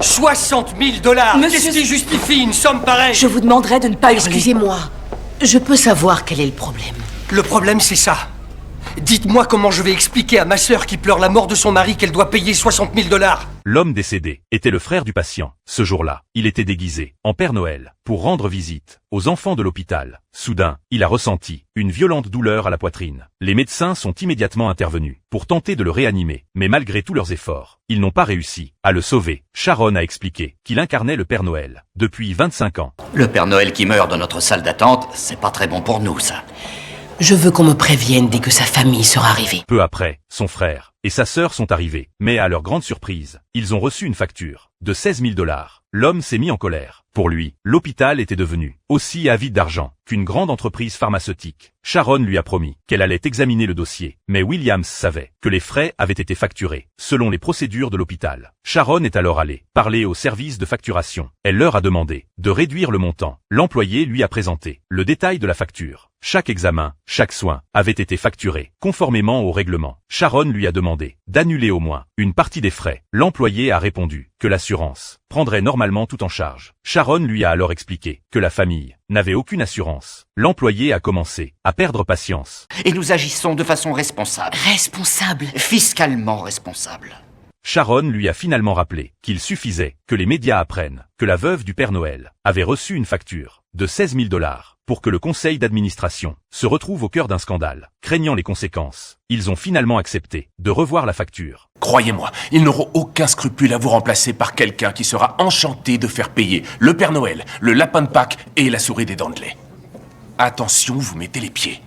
60 000 $. Monsieur... Qu'est-ce qui justifie une somme pareille? Je vous demanderai de ne pas hurler. Excusez-moi, je peux savoir quel est le problème. Le problème, c'est ça. Dites-moi comment je vais expliquer à ma sœur qui pleure la mort de son mari qu'elle doit payer 60 000 $. L'homme décédé était le frère du patient. Ce jour-là, il était déguisé en Père Noël pour rendre visite aux enfants de l'hôpital. Soudain, il a ressenti une violente douleur à la poitrine. Les médecins sont immédiatement intervenus pour tenter de le réanimer, mais malgré tous leurs efforts, ils n'ont pas réussi à le sauver. Sharon a expliqué qu'il incarnait le Père Noël depuis 25 ans. Le Père Noël qui meurt dans notre salle d'attente, c'est pas très bon pour nous, ça. Je veux qu'on me prévienne dès que sa famille sera arrivée. Peu après, son frère et sa sœur sont arrivés, mais à leur grande surprise, ils ont reçu une facture de 16 000 $. L'homme s'est mis en colère. Pour lui, l'hôpital était devenu aussi avide d'argent qu'une grande entreprise pharmaceutique. Sharon lui a promis qu'elle allait examiner le dossier, mais Williams savait que les frais avaient été facturés selon les procédures de l'hôpital. Sharon est alors allée parler au service de facturation. Elle leur a demandé de réduire le montant. L'employé lui a présenté le détail de la facture. Chaque examen, chaque soin avait été facturé conformément au règlement. Sharon lui a demandé d'annuler au moins une partie des frais. L'employé a répondu que l'assurance prendrait normalement tout en charge. Sharon lui a alors expliqué que la famille n'avait aucune assurance. L'employé a commencé à perdre patience. Et nous agissons de façon responsable. Responsable. Fiscalement responsable. Sharon lui a finalement rappelé qu'il suffisait que les médias apprennent que la veuve du Père Noël avait reçu une facture de 16 000 $ pour que le conseil d'administration se retrouve au cœur d'un scandale. Craignant les conséquences, ils ont finalement accepté de revoir la facture. Croyez-moi, ils n'auront aucun scrupule à vous remplacer par quelqu'un qui sera enchanté de faire payer le Père Noël, le lapin de Pâques et la souris des dents de lait. Attention, vous mettez les pieds.